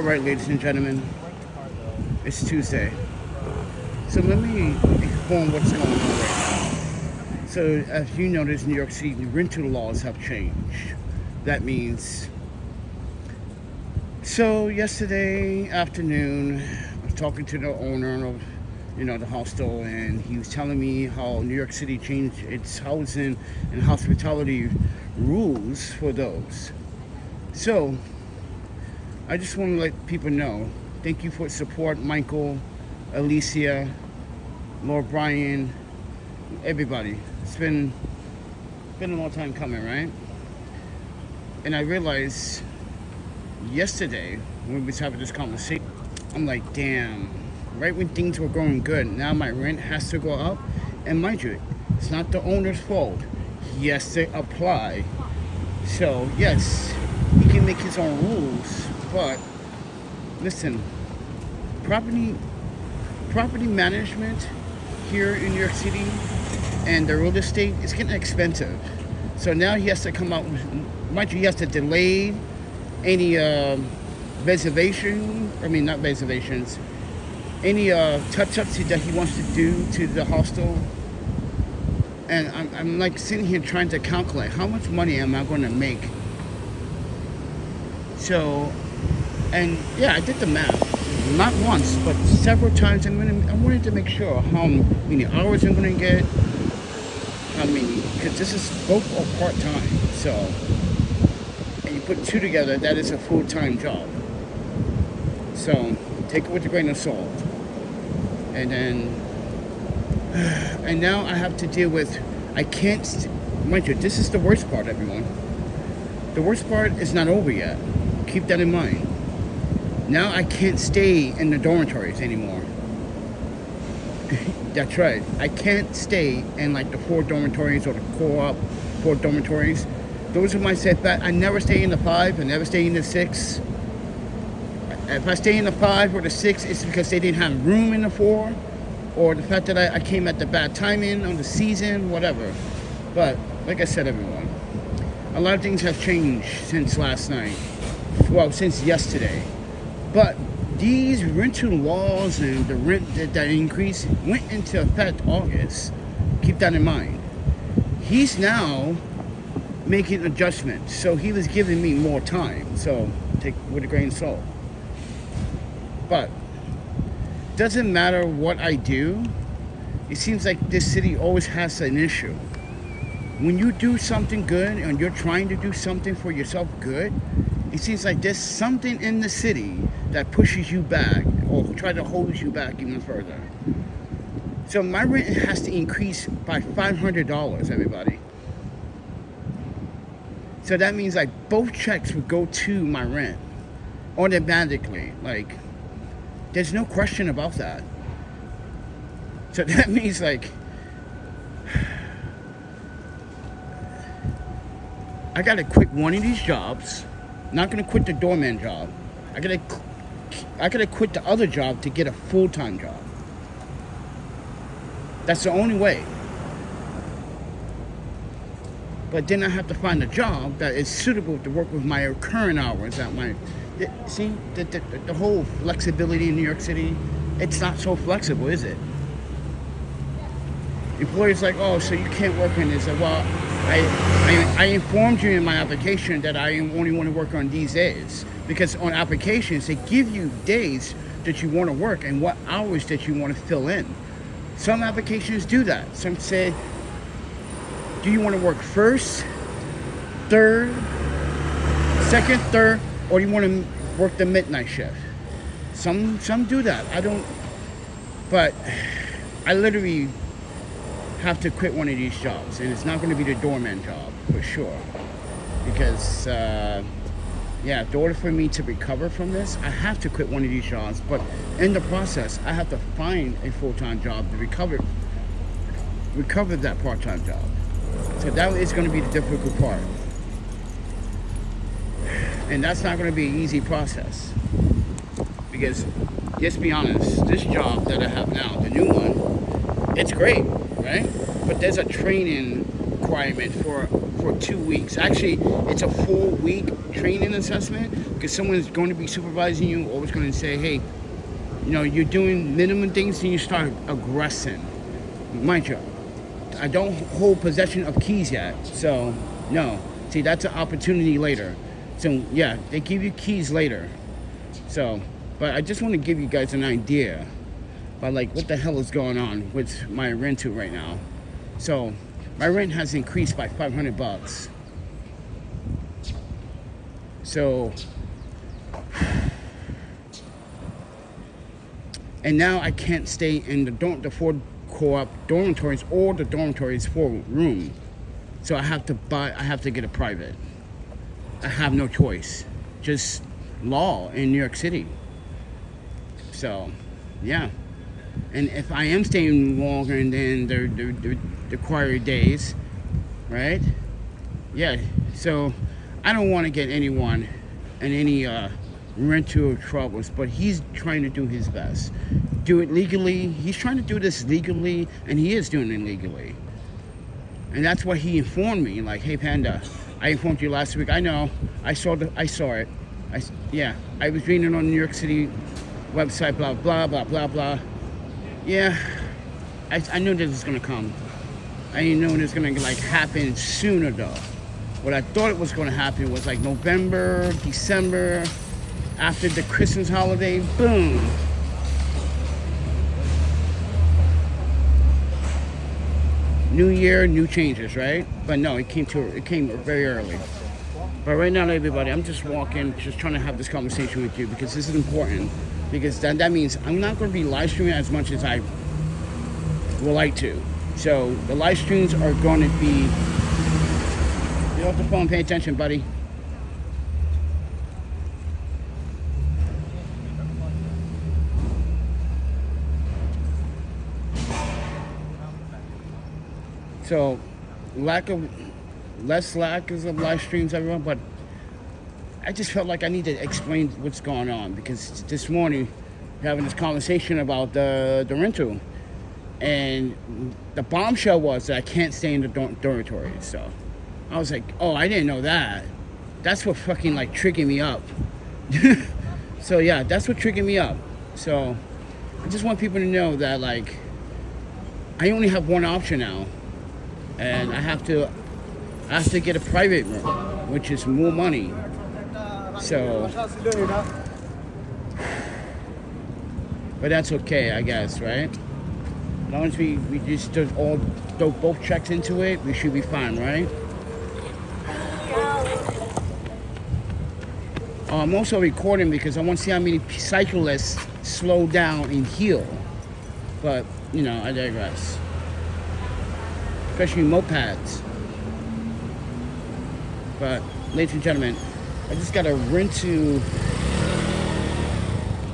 Alright, ladies and gentlemen, it's Tuesday. So let me inform what's going on right now. So as you notice, New York City, the rental laws have changed. That means, so yesterday afternoon, I was talking to the owner of, the hostel, and he was telling me how New York City changed its housing and hospitality rules for those. So I just want to let people know, thank you for support, Michael, Alicia, Lord Brian, everybody. It's been a long time coming, right? And I realized yesterday when we was having this conversation, I'm like, damn, right when things were going good, now my rent has to go up. And mind you, it's not the owner's fault. He has to apply. So yes, he can make his own rules, but listen, property management here in New York City and the real estate is getting expensive. So now he has to come out with, mind you, he has to delay any any touch-ups that he wants to do to the hostel. And I'm like sitting here trying to calculate how much money am I going to make. So, and yeah, I did the math, not once, but several times. I wanted to make sure how many hours I'm going to get, because this is both are part-time. So, and you put two together, that is a full-time job. So, take it with a grain of salt. And then, and now I have to deal with, I can't, mind you, this is the worst part, everyone. The worst part is not over yet. Keep that in mind. Now I can't stay in the dormitories anymore. That's right. I can't stay in like the 4 dormitories or the co-op 4 dormitories. Those are my setbacks. I never stay in the 5. I never stay in the 6. If I stay in the 5 or the 6, it's because they didn't have room in the 4, or the fact that I came at the bad timing on the season, whatever. But like I said, everyone, a lot of things have changed since last night. Well, since yesterday. But these rental laws and the rent that increase went into effect August. Keep that in mind. He's now making adjustments. So he was giving me more time. So take it with a grain of salt. But doesn't matter what I do, it seems like this city always has an issue. When you do something good and you're trying to do something for yourself good, it seems like there's something in the city that pushes you back or try to hold you back even further. So my rent has to increase by $500, everybody. So that means like both checks would go to my rent automatically. Like, there's no question about that. So that means like, I gotta quit one of these jobs. Not gonna quit the doorman job. I gotta quit the other job to get a full-time job. That's the only way. But then I have to find a job that is suitable to work with my current hours at my. See, the whole flexibility in New York City, it's not so flexible, is it? Employers like, oh, so you can't work in this. Well, I informed you in my application that I only want to work on these days. Because on applications, they give you days that you want to work and what hours that you want to fill in. Some applications do that. Some say, do you want to work first, third, second, third, or do you want to work the midnight shift? Some do that. I don't, but I literally have to quit one of these jobs, and it's not going to be the doorman job for sure, because yeah, in order for me to recover from this, I have to quit one of these jobs. But in the process, I have to find a full-time job to recover that part-time job. So that is going to be the difficult part, and that's not going to be an easy process, because let's be honest, this job that I have now, the new one, it's great, right? But there's a training requirement for for 2 weeks. Actually, it's a 4-week training assessment because someone's going to be supervising you, always going to say, hey, you know, you're doing minimum things and you start aggressing. Mind you, I don't hold possession of keys yet, so no. See, that's an opportunity later. So yeah, they give you keys later. So, but I just want to give you guys an idea about like what the hell is going on with my rental right now. So my rent has increased by $500. So, and now I can't stay in the four co-op dormitories or the dormitories 4-room. So I have to get a private. I have no choice. Just law in New York City. So, yeah. And if I am staying longer than the required days, right? Yeah. So I don't want to get anyone in any rental troubles, but he's trying to do his best. Do it legally. He's trying to do this legally, and he is doing it legally. And that's what he informed me. Like, hey, Panda, I informed you last week. I know. I saw it. Yeah. I was reading it on New York City website. Blah blah blah blah blah. Yeah. I knew this was gonna come. I didn't know it was gonna like happen sooner though. What I thought it was gonna happen was like November, December, after the Christmas holiday. Boom. New year, new changes, right? But no, it came very early. But right now, everybody, I'm just walking, just trying to have this conversation with you because this is important. Because that means I'm not going to be live streaming as much as I would like to. So the live streams are going to be. Get off the phone, pay attention, buddy. So, less lack of live streams, everyone, but I just felt like I need to explain what's going on because this morning we're having this conversation about the rental, and the bombshell was that I can't stay in the dormitory. So I was like, oh, I didn't know that. That's what fucking like triggered me up. So yeah, that's what triggered me up. So I just want people to know that like I only have one option now. And I have to get a private room, which is more money. So, but that's okay, I guess, right? As long as we just do both checks into it, we should be fine, right? Oh, I'm also recording because I want to see how many cyclists slow down and heal. But you know, I digress. Especially mopeds. But, ladies and gentlemen, I just got a rental.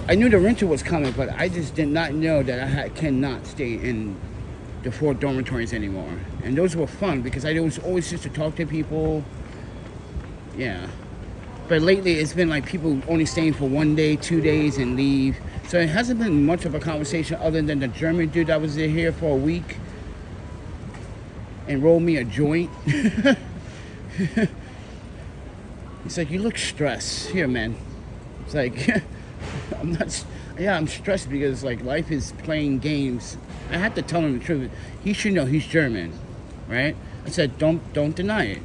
I knew the rental was coming, but I just did not know that I cannot stay in the 4 dormitories anymore. And those were fun because I was always just to talk to people. Yeah. But lately, it's been like people only staying for 1 day, 2 days, and leave. So it hasn't been much of a conversation other than the German dude that was here for a week. And roll me a joint. He's like, you look stressed. Here, man. It's like, I'm stressed because like life is playing games. I had to tell him the truth. He should know he's German, right? I said, don't deny it.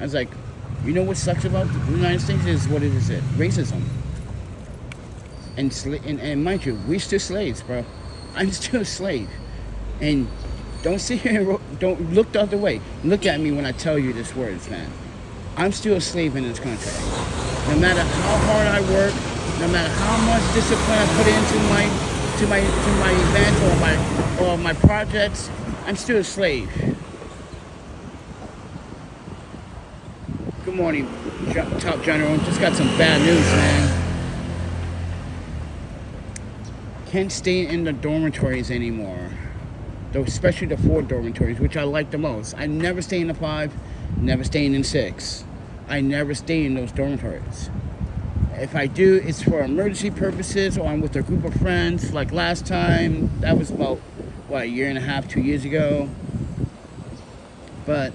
I was like, you know what sucks about the United States is what is it? Racism. And mind you, we're still slaves, bro. I'm still a slave. And don't sit here and don't look the other way. Look at me when I tell you these words, man. I'm still a slave in this country. No matter how hard I work, no matter how much discipline I put into my events or my projects, I'm still a slave. Good morning, Top General. Just got some bad news, man. Can't stay in the dormitories anymore. Especially the 4 dormitories, which I like the most. I never stay in the 5, never staying in 6. I never stay in those dormitories. If I do, it's for emergency purposes or I'm with a group of friends. Like last time, that was about, a year and a half, 2 years ago. But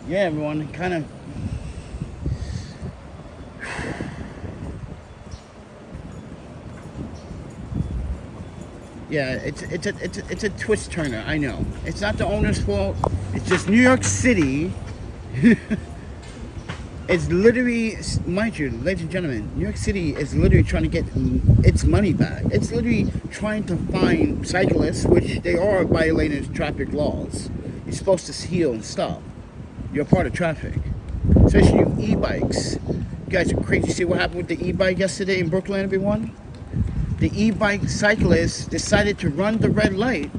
yeah, everyone, kind of. Yeah, it's a twist turner. I know it's not the owner's fault. It's just New York City. It's literally, mind you, ladies and gentlemen, New York City is literally trying to get its money back. It's literally trying to find cyclists, which they are violating traffic laws. You're supposed to heal and stop. You're part of traffic, especially you e-bikes. You guys are crazy. See what happened with the e-bike yesterday in Brooklyn, everyone? The e-bike cyclist decided to run the red light,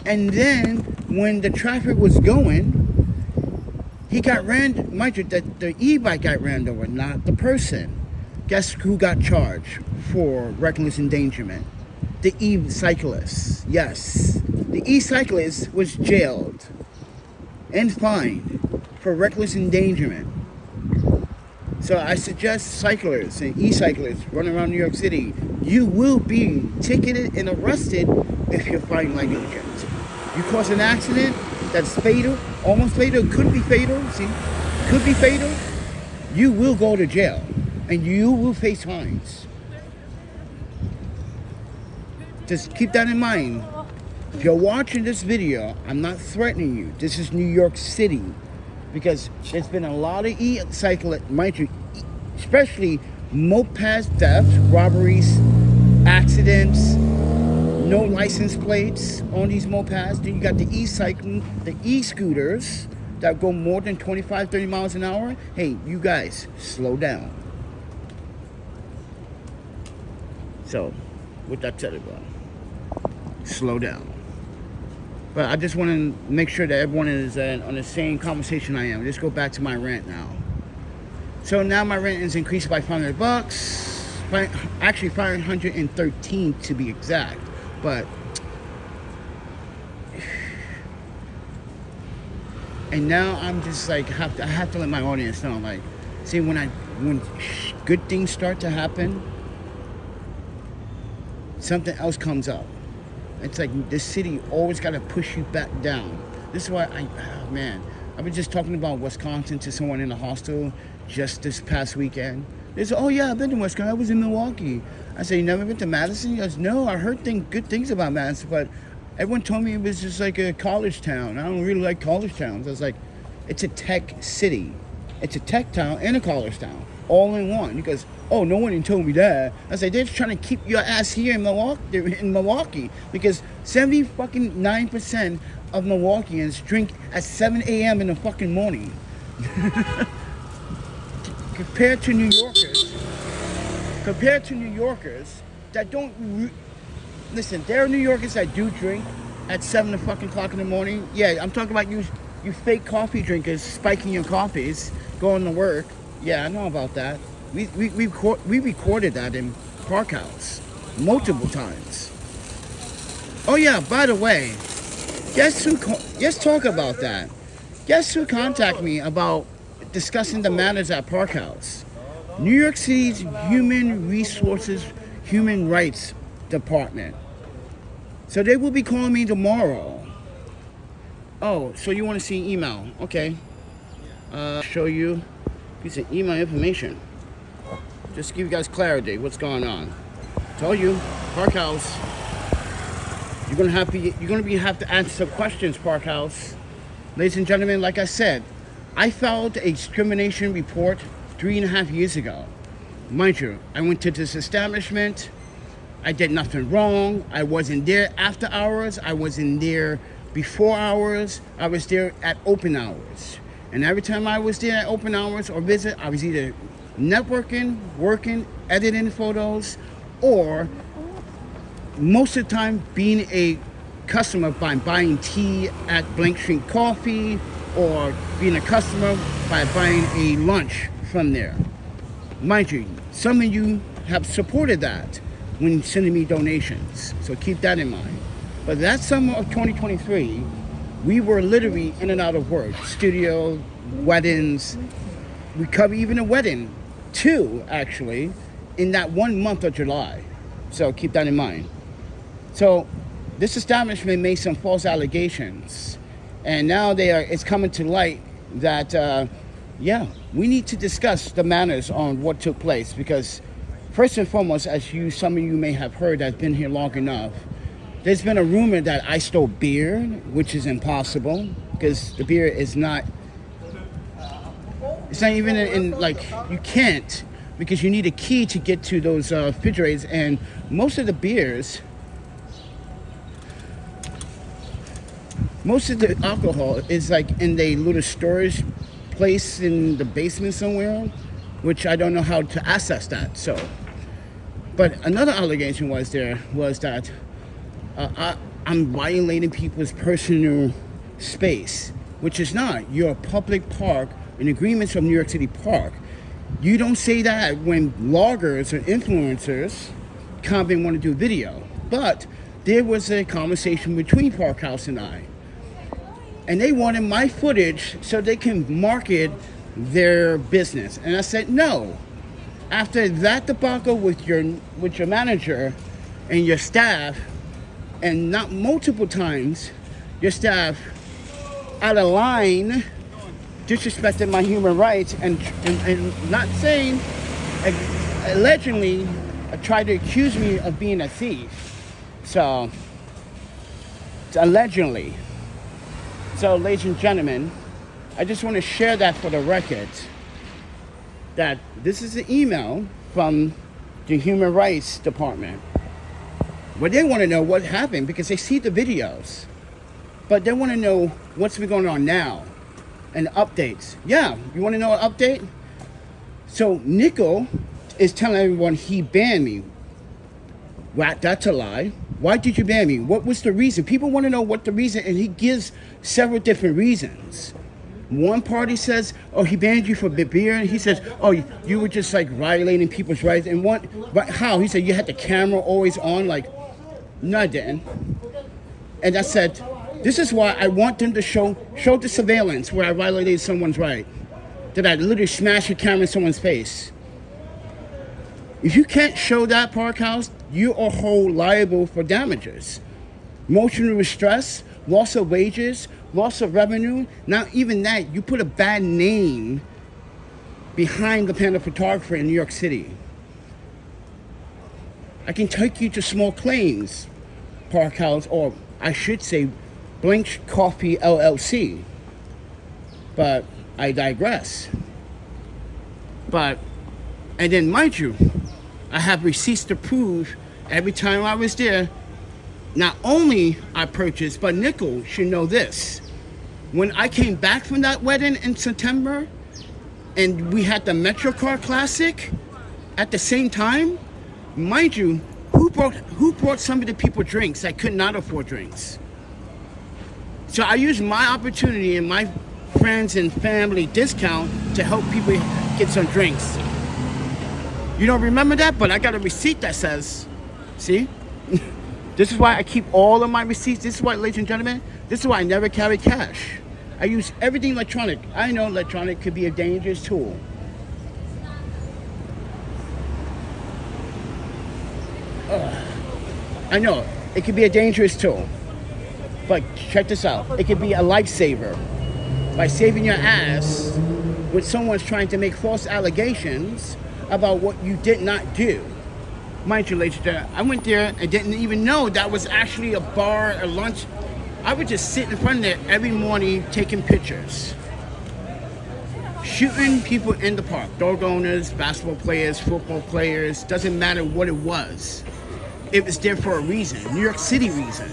and then when the traffic was going, he got ran. Mind you, the e-bike got ran over, not the person. Guess who got charged for reckless endangerment? The e-cyclist. Yes, the e-cyclist was jailed and fined for reckless endangerment. So I suggest cyclists and e-cyclists running around New York City, you will be ticketed and arrested if you're finding negligence. You cause an accident that's fatal, almost fatal, could be fatal, see, could be fatal, you will go to jail and you will face fines. Just keep that in mind. If you're watching this video, I'm not threatening you. This is New York City. Because there's been a lot of e-cyclists, mind you, especially moped thefts, robberies, accidents, no license plates on these mopeds. Then you got the e-cycling, the e-scooters that go more than 25, 30 miles an hour. Hey, you guys, slow down. So, with that said, everyone, slow down. But I just want to make sure that everyone is on the same conversation I am. Let's go back to my rent now. So now my rent is increased by $500. Actually, 513 to be exact. But and now I'm just like I have to let my audience know. Like, see, when good things start to happen, something else comes up. It's like this city always got to push you back down. This is why I was just talking about Wisconsin to someone in the hostel just this past weekend. They said, "Oh yeah, I've been to Wisconsin. I was in Milwaukee." I said, "You never been to Madison?" He goes, "No, I heard good things about Madison, but everyone told me it was just like a college town. I don't really like college towns." I was like, "It's a tech city. It's a tech town and a college town, all in one." He goes, "Oh, no one told me that." I said, "They're just trying to keep your ass here in Milwaukee, because 79% of Milwaukeeans drink at 7 a.m. in the fucking morning." Compared to New Yorkers that don't listen, there are New Yorkers that do drink at 7 o'clock in the morning. Yeah, I'm talking about you fake coffee drinkers spiking your coffees, going to work. Yeah, I know about that. We recorded that in Park House multiple times. Oh yeah, by the way, let's talk about that. Guess who contacted me about discussing the matters at Park House? New York City's Human Resources, Human Rights Department. So they will be calling me tomorrow. Oh, so you want to see email? Okay. Show you piece of email information. Just to give you guys clarity what's going on. Told you, Park House. You're gonna have to answer some questions, Park House. Ladies and gentlemen, like I said, I filed a discrimination report 3.5 years ago. Mind you, I went to this establishment. I did nothing wrong. I wasn't there after hours. I wasn't there before hours. I was there at open hours. And every time I was there at open hours or visit, I was either networking, working, editing photos, or most of the time being a customer by buying tea at Blank Street Coffee, or being a customer by buying a lunch from there. Mind you, some of you have supported that when sending me donations, so keep that in mind. But that summer of 2023, we were literally in and out of work. Studio, weddings. We covered even a wedding, 2 actually, in that 1 month of July. So keep that in mind. So this establishment made some false allegations, and now it's coming to light that, yeah, we need to discuss the manners on what took place, because first and foremost, as some of you may have heard that's been here long enough, there's been a rumor that I stole beer, which is impossible, because the beer is not, it's not even in like, you can't, because you need a key to get to those refrigerators, and most of the beers, most of the alcohol is like in a little storage place in the basement somewhere, which I don't know how to access that. So, but another allegation was that I'm violating people's personal space, which is not. You're a public park, in agreements from New York City Park. You don't say that when bloggers or influencers come and want to do video. But there was a conversation between Park House and I, and they wanted my footage so they can market their business. And I said no. After that debacle with your manager and your staff, and not multiple times, your staff out of line disrespected my human rights and not saying, allegedly tried to accuse me of being a thief. So, allegedly. So, ladies and gentlemen, I just want to share that for the record, that this is an email from the Human Rights Department, where they want to know what happened, because they see the videos, but they want to know what's been going on now and updates. Yeah, you want to know an update? So Nickel is telling everyone he banned me. Well, that's a lie. Why did you ban me? What was the reason? People want to know what the reason, and he gives several different reasons. One party says, oh, he banned you for beer, and he says, oh, you were just like violating people's rights. And what? But how? He said you had the camera always on. Like, no, I didn't. And I said, this is why I want them to show the surveillance where I violated someone's right, that I literally smashed a camera in someone's face. If you can't show that, Park House, you are whole liable for damages. Emotional distress, loss of wages, loss of revenue. Not even that, you put a bad name behind the Panda Photographer in New York City. I can take you to small claims, Park House, or I should say Blank Coffee LLC. But I digress. And then mind you, I have receipts to prove every time I was there. Not only I purchased, but Nickel should know this. When I came back from that wedding in September, and we had the MetroCard Classic at the same time, mind you, who brought some of the people drinks that could not afford drinks? So I used my opportunity and my friends and family discount to help people get some drinks. You don't remember that, but I got a receipt that says, see? This is why I keep all of my receipts. This is why, ladies and gentlemen, this is why I never carry cash. I use everything electronic. I know electronic could be a dangerous tool. I know, it could be a dangerous tool. But check this out. It could be a lifesaver. By saving your ass when someone's trying to make false allegations about what you did not do. Mind you, ladies and gentlemen, I went there and didn't even know that was actually a bar or lunch. I would just sit in front of there every morning taking pictures. Shooting people in the park. Dog owners, basketball players, football players, doesn't matter what it was. It was there for a reason, New York City reason.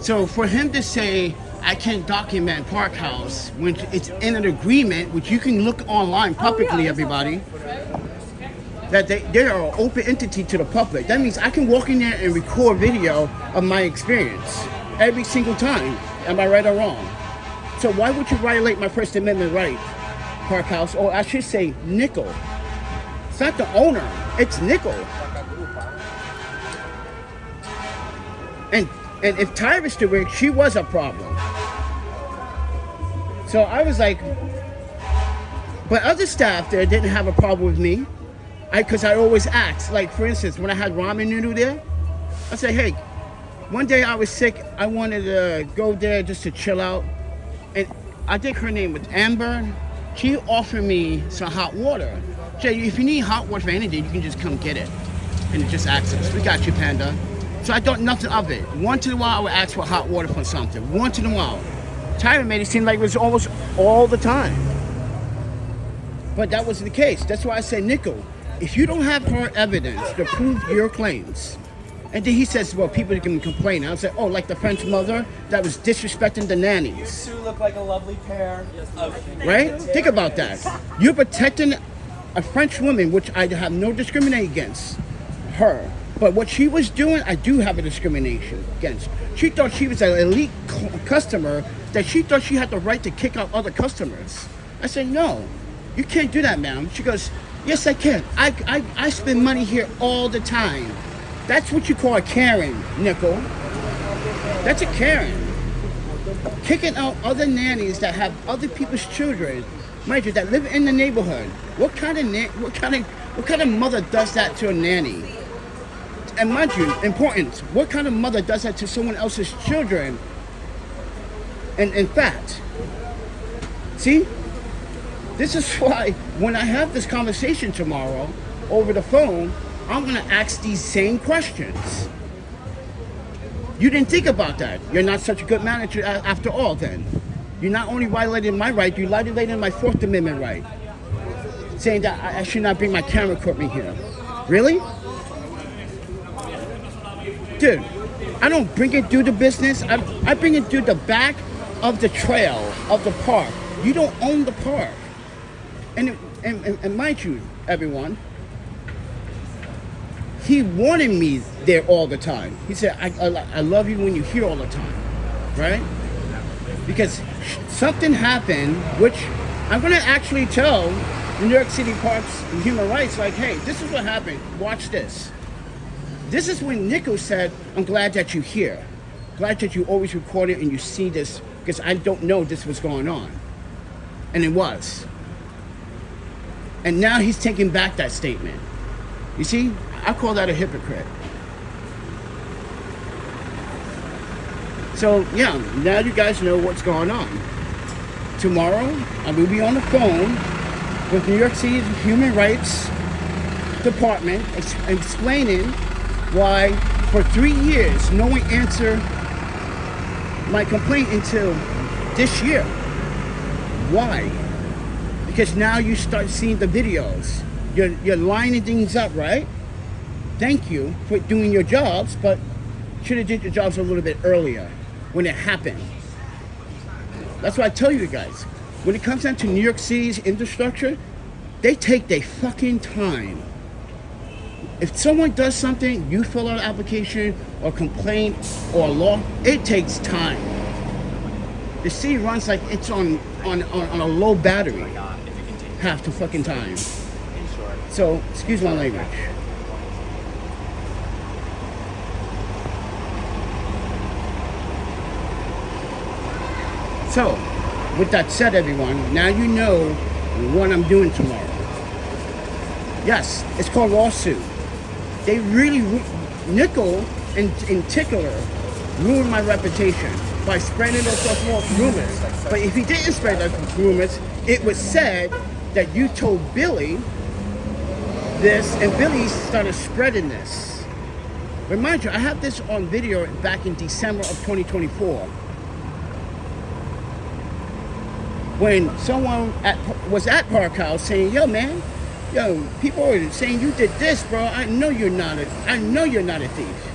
So for him to say, I can't document Park House when it's in an agreement, which you can look online publicly, everybody, that they are an open entity to the public. That means I can walk in there and record video of my experience every single time. Am I right or wrong? So why would you violate my First Amendment right, Park House? Or I should say Nickel. It's not the owner, it's Nickel. And if Tyra's to work, she was a problem. So I was like, but other staff there didn't have a problem with me. Because I always ask. Like, for instance, when I had ramen noodle there, I said, hey, one day I was sick. I wanted to go there just to chill out. And I think her name was Amber. She offered me some hot water. She said, if you need hot water for anything, you can just come get it. And just access. We got you, Panda. So I thought nothing of it. Once in a while, I would ask for hot water for something. Once in a while. Tyra made it seem like it was almost all the time. But that wasn't the case. That's why I said, Nico, if you don't have hard evidence to prove your claims, and then he says, well, people can complain. I was like, oh, like the French mother that was disrespecting the nannies. You two look like a lovely pair. Right? Think about that. You're protecting a French woman, which I have no discrimination against her. But what she was doing, I do have a discrimination against. She thought she was an elite customer, that she thought she had the right to kick out other customers. I said, no, you can't do that, ma'am. She goes, yes, I can. I spend money here all the time. That's what you call a Karen, Nickel. That's a Karen. Kicking out other nannies that have other people's children, mind you, that live in the neighborhood. What kind of mother does that to a nanny? And mind you, important, what kind of mother does that to someone else's children? And in fact, see, this is why when I have this conversation tomorrow over the phone, I'm gonna ask these same questions. You didn't think about that. You're not such a good manager after all then. You're not only violating my right, you're violating my Fourth Amendment right. Saying that I should not bring my camera equipment here. Really? Dude, I don't bring it through the business. I bring it through the back of the trail of the park. You don't own the park. And mind you, everyone, he wanted me there all the time. He said, I love you when you're here all the time, right? Because something happened, which I'm going to actually tell the New York City Parks and Human Rights, like, hey, this is what happened. Watch this. This is when Nico said, I'm glad that you're here. Glad that you always record it and you see this, because I don't know this was going on. And it was. And now he's taking back that statement. You see, I call that a hypocrite. So, yeah, now you guys know what's going on. Tomorrow, I will be on the phone with New York City Human Rights Department explaining why for 3 years no one answered my complaint until this year. Why? Because now you start seeing the videos. You're lining things up, right? Thank you for doing your jobs, but should have did your jobs a little bit earlier when it happened. That's why I tell you guys, when it comes down to New York City's infrastructure, they take their fucking time. If someone does something, you fill out an application or complaint or law, it takes time. The city runs like it's on a low battery half the fucking time. So, excuse my language. So, with that said, everyone, now you know what I'm doing tomorrow. Yes, it's called lawsuit. They really, Nickel in particular, ruined my reputation by spreading those false rumors. But if he didn't spread those rumors, it was said that you told Billy this, and Billy started spreading this. Remind you, I have this on video back in December of 2024. When someone was at Park House saying, yo man, yo, people are saying you did this, bro. I know you're not a thief.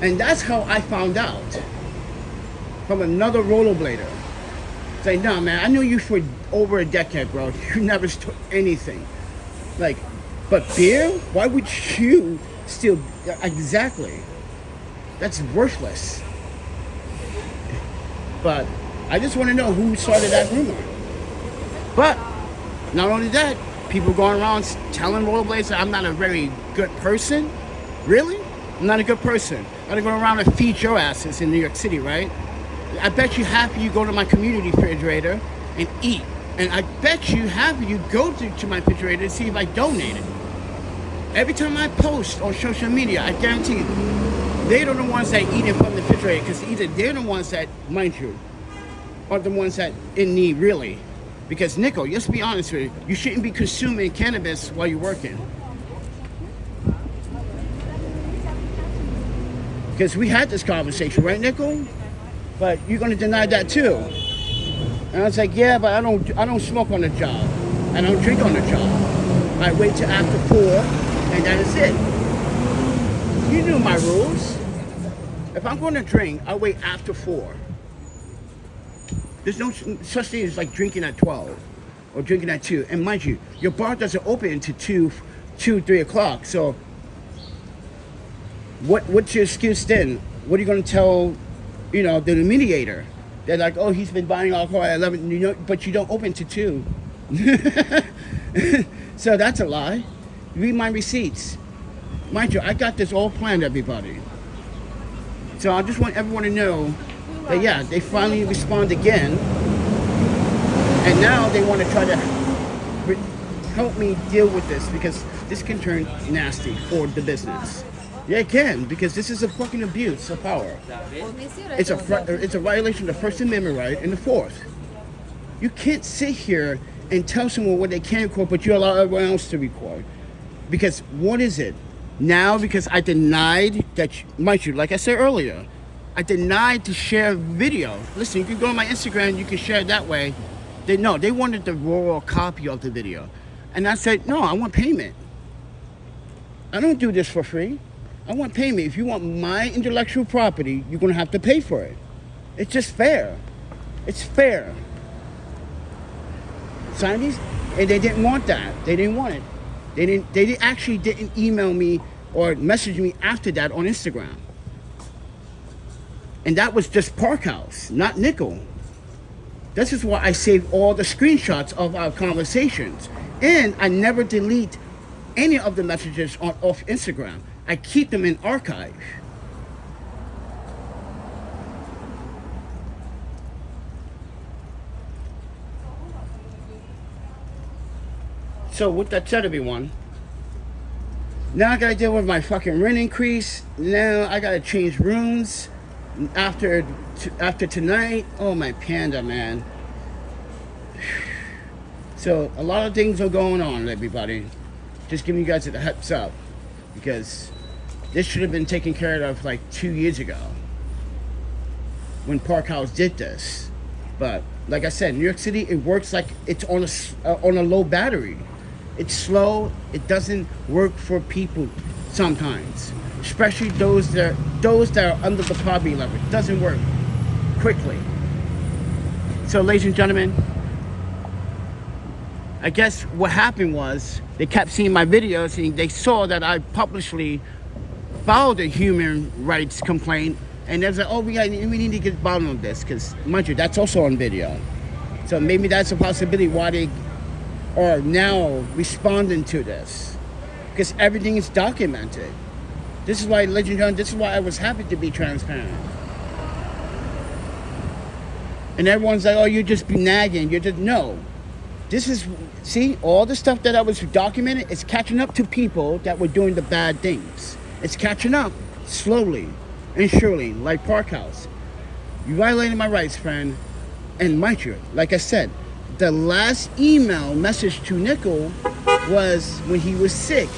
And that's how I found out from another rollerblader. Say, nah, man, I knew you for over a decade, bro. You never took anything. Like, but beer? Why would you steal? Exactly. That's worthless. But I just want to know who started that rumor. But not only that, people going around telling rollerblades that I'm not a very good person. Really? I'm not a good person. I don't go around and feed your asses in New York City, right? I bet you half of you go to my community refrigerator and eat. And I bet you half of you go to my refrigerator to see if I donated. Every time I post on social media, I guarantee you, they're the ones that eat it from the refrigerator, because either they're the ones that, mind you, are the ones that in need, really. Because Nico, let's be honest with you, you shouldn't be consuming cannabis while you're working. Because we had this conversation, right, Nico? But you're gonna deny that too. And I was like, yeah, but I don't smoke on the job. I don't drink on the job. I wait till after 4, and that is it. You knew my rules. If I'm going to drink, I wait after 4. There's no such thing as like drinking at 12 or drinking at 2. And mind you, your bar doesn't open until 3 o'clock. So what's your excuse then? What are you going to tell, the mediator? They're like, oh, he's been buying alcohol at 11, but you don't open till 2. So that's a lie. Read my receipts. Mind you, I got this all planned, everybody. So I just want everyone to know that, yeah, they finally respond again. And now they want to try to help me deal with this, because this can turn nasty for the business. Yeah, it can, because this is a fucking abuse of power. It's a violation of the First Amendment right and the Fourth. You can't sit here and tell someone what they can record, but you allow everyone else to record. Because what is it? Now, because I denied that, mind you, like I said earlier, I denied to share video. Listen, you can go on my Instagram, you can share it that way. They wanted the raw copy of the video. And I said, no, I want payment. I don't do this for free. I want payment. If you want my intellectual property, you're going to have to pay for it. It's just fair. It's fair. Sign and they didn't want that. They didn't want it. They actually didn't email me or message me after that on Instagram. And that was just Parkhouse, not Nickel. This is why I saved all the screenshots of our conversations. And I never delete any of the messages off Instagram. I keep them in archive. So with that said, everyone, now I gotta deal with my fucking rent increase. Now I gotta change rooms after tonight. Oh, my panda, man. So a lot of things are going on, everybody. Just giving you guys a heads up, because this should have been taken care of like 2 years ago when Parkhouse did this. But like I said, New York City, it works like it's on a low battery. It's slow. It doesn't work for people sometimes, especially those that are under the poverty level. It doesn't work quickly. So, ladies and gentlemen, I guess what happened was they kept seeing my videos and they saw that I publicly filed a human rights complaint, and they was like, oh, we need to get bottom of this, because mind you, that's also on video. So maybe that's a possibility why they are now responding to this, because everything is documented. This is why, ladies and gentlemen, this is why I was happy to be transparent. And everyone's like, oh, you're just nagging. You're just, no. This is, see, all the stuff that I was documenting is catching up to people that were doing the bad things. It's catching up slowly and surely, like Parkhouse. You violated my rights, friend. And mind you, like I said, the last email message to Nickel was when he was sick.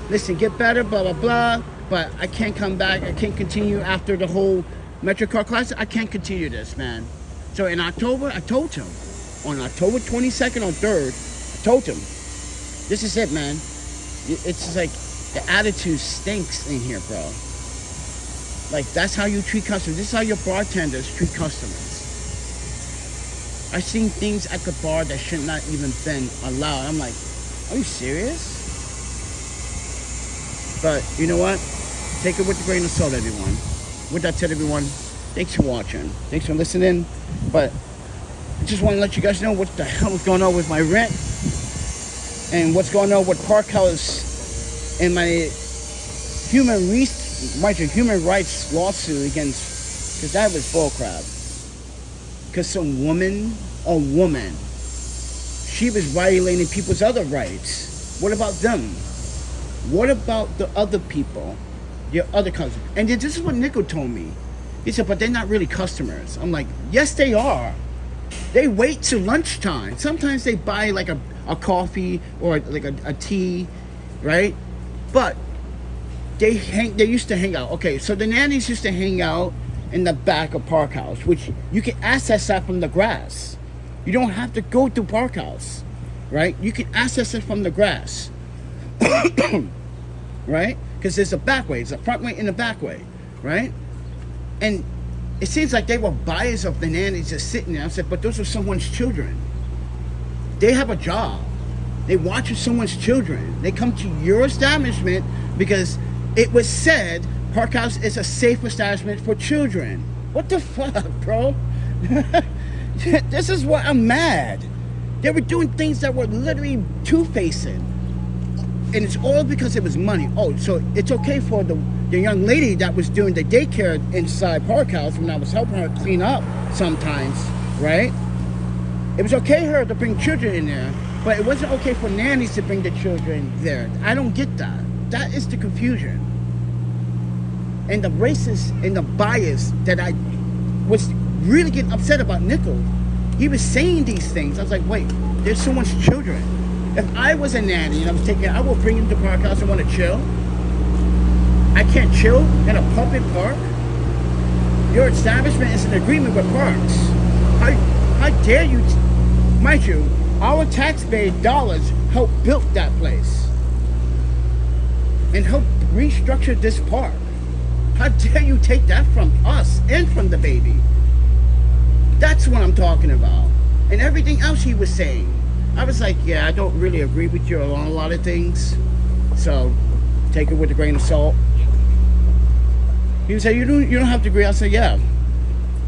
Listen, get better, blah, blah, blah. But I can't come back. I can't continue after the whole MetroCard Classic. I can't continue this, man. So in October, I told him. On October 22nd or 3rd, I told him, this is it, man. It's just like, the attitude stinks in here, bro. Like, that's how you treat customers. This is how your bartenders treat customers. I've seen things at the bar that should not even been allowed. I'm like, are you serious? But you know what? Take it with a grain of salt, everyone. With that said, everyone, thanks for watching. Thanks for listening. But I just want to let you guys know what the hell is going on with my rent and what's going on with Parkhouse and my human rights lawsuit against, because that was bullcrap. Because some woman, she was violating people's other rights. What about them? What about the other people, your other customers? And this is what Nico told me. He said, but they're not really customers. I'm like, yes, they are. They wait till lunchtime. Sometimes they buy like a coffee or like a tea, right? But they used to hang out. Okay, so the nannies used to hang out in the back of Park House, which you can access that from the grass. You don't have to go through Park House, right? You can access it from the grass, right? Because there's a back way, it's a front way and a back way, right? And it seems like they were biased of the nannies just sitting there. I said, but those are someone's children. They have a job. They watch someone's children. They come to your establishment because it was said Park House is a safe establishment for children. What the fuck, bro? This is why I'm mad. They were doing things that were literally two-facing. And it's all because it was money. Oh, so it's okay for the young lady that was doing the daycare inside Park House when I was helping her clean up sometimes, right? It was okay for her to bring children in there, but it wasn't okay for nannies to bring the children there. I don't get that. That is the confusion. And the racist and the bias that I was really getting upset about Nickel. He was saying these things. I was like, wait, there's someone's children. If I was a nanny and I was taking, I will bring him to Park House and want to chill. I can't chill in a public park. Your establishment is in agreement with parks. How dare you? Mind you, our taxpayer dollars helped build that place and helped restructure this park. How dare you take that from us and from the baby? That's what I'm talking about. And everything else he was saying. I was like, yeah, I don't really agree with you on a lot of things. So take it with a grain of salt. He would say, you don't have to agree. I said, yeah.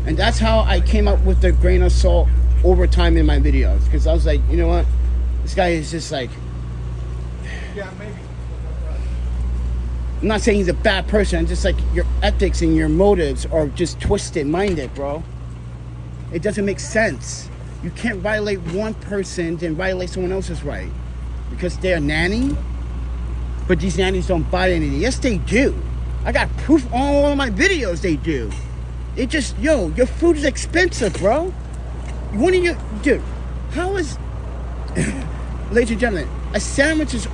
And that's how I came up with the grain of salt over time in my videos. Because I was like, you know what? This guy is just like... Yeah, maybe. I'm not saying he's a bad person. I'm just like, your ethics and your motives are just twisted minded, bro. It doesn't make sense. You can't violate one person and violate someone else's right. Because they're a nanny. But these nannies don't buy anything. Yes, they do. I got proof on all of my videos they do. It just, yo, your food is expensive, bro. One of you, dude, how is, ladies and gentlemen, a sandwich is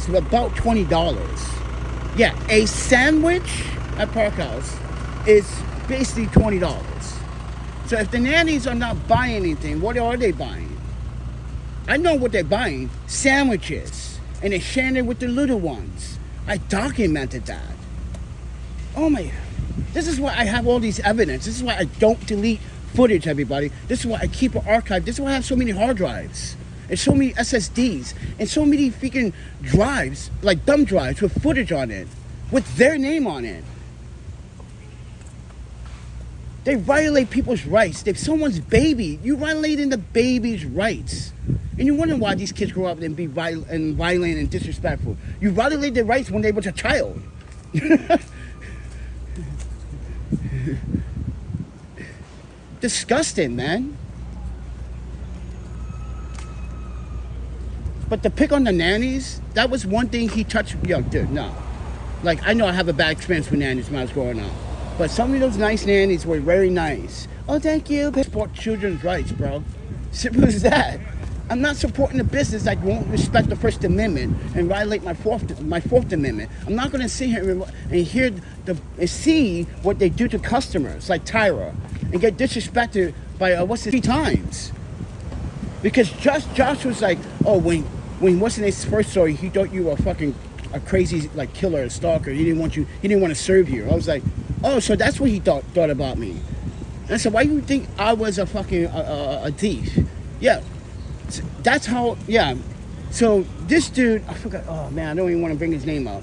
about $20. Yeah, a sandwich at Park House is basically $20. So if the nannies are not buying anything, what are they buying? I know what they're buying, sandwiches, and they're sharing it with the little ones. I documented that. Oh my, this is why I have all these evidence. This is why I don't delete footage, everybody. This is why I keep an archive. This is why I have so many hard drives and so many SSDs and so many freaking drives, like thumb drives with footage on it, with their name on it. They violate people's rights. If someone's baby, you're violating the baby's rights. And you wonder why these kids grow up and be violent and disrespectful. You violate their rights when they were a child. Disgusting, man. But to pick on the nannies, that was one thing he touched. Yo, dude, no. Like, I know I have a bad experience with nannies when I was growing up. But some of those nice nannies were very nice. Oh, thank you. Support children's rights, bro. Simple as that. I'm not supporting a business that won't respect the First Amendment and violate my Fourth Amendment. I'm not going to sit here and see what they do to customers like Tyra and get disrespected by what's it 3 times. Because Josh was like, oh, when what's in his first story, he thought you were a crazy like killer, a stalker. He didn't want to serve you. I was like, oh, so that's what he thought about me. And I said, why do you think I was a fucking a thief? Yeah. That's how, yeah. So this dude, I forgot, oh man, I don't even want to bring his name up.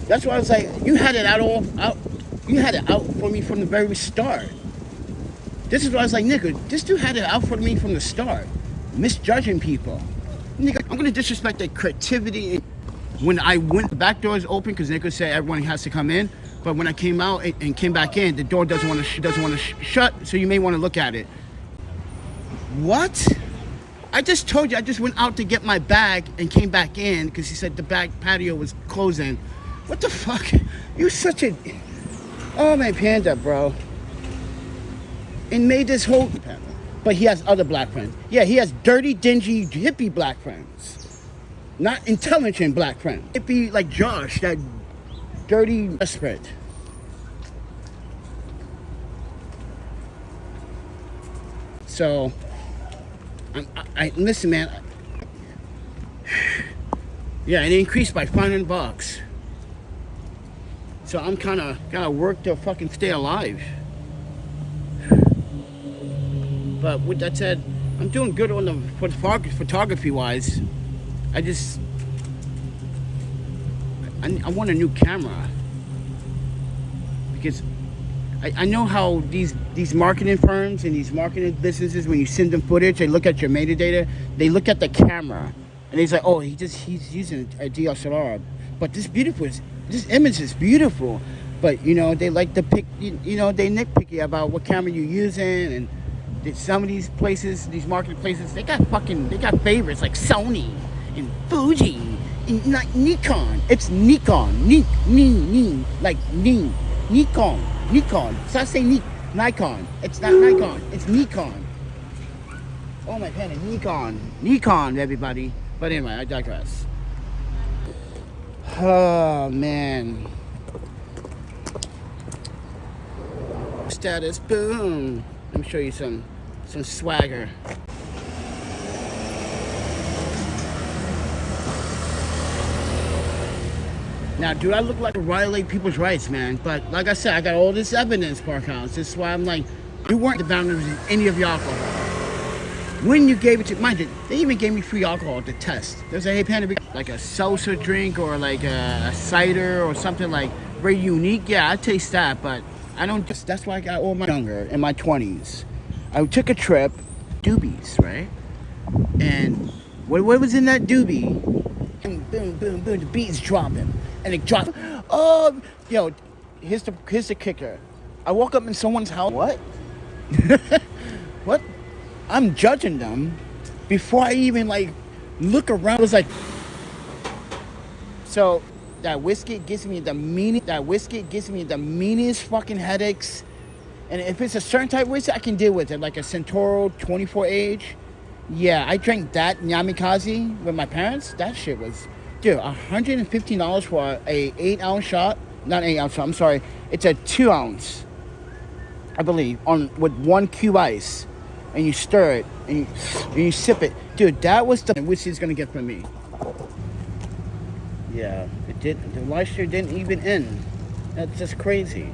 That's why I was like, you had it you had it out for me from the very start. This is why I was like, nigga, this dude had it out for me from the start. Misjudging people. Nigga, I'm gonna disrespect their creativity. When I went, the back door is open because nigga said everyone has to come in. But when I came out and came back in, the door doesn't want to shut, so you may want to look at it. What? I just told you I just went out to get my bag and came back in because he said the back patio was closing. What the fuck? You such a... Oh, my panda, bro. and made this whole. But he has other black friends. Yeah, he has dirty, dingy, hippie black friends. Not intelligent black friends. Hippie like Josh, that dirty, desperate. So, I listen, man. Yeah, it increased by $500. So I'm kind of gotta work to fucking stay alive. But with that said, I'm doing good on the photography wise. I want a new camera because I know how these marketing firms and these marketing businesses, when you send them footage, they look at your metadata, they look at the camera, and they're like, oh, he's using a DSLR, but this image is beautiful, but you know they like to pick, you know, they nitpicky about what camera you're using, and some of these places, these marketing places, they got favorites like Sony and Fuji and like Nikon. It's Nikon, Nikon. So I say Nikon. It's not Nikon. It's Nikon. Oh my panda, Nikon, everybody. But anyway, I digress. Oh man. Status, boom. Let me show you some swagger. Now, do I look like a violate people's rights, man? But like I said, I got all this evidence, Parkhouse. This is why I'm like, you weren't the boundaries of any of your alcohol. When you gave it to, mind you, they even gave me free alcohol to test. There's a, hey, Panda, like a salsa drink or like a cider or something like very unique. Yeah, I taste that, but I don't. That's why I got all my younger in my 20s. I took a trip, doobies, right? And what was in that doobie? Boom, boom, boom, boom. The beat's dropping, and it dropped. Oh, yo, here's the kicker. I woke up in someone's house. What? What? I'm judging them before I even like look around. I was like, so that whiskey gives me the meanest fucking headaches. And if it's a certain type of whiskey, I can deal with it, like a Centauro 24 age. Yeah, I drank that Yamikaze with my parents. That shit was, dude, $115 for a 8-ounce shot. Not 8-ounce shot, I'm sorry. It's a 2-ounce, I believe, with 1 cube ice. And you stir it, and you sip it. Dude, that was the whiskey's gonna get from me. Yeah, it did. The last year didn't even end. That's just crazy.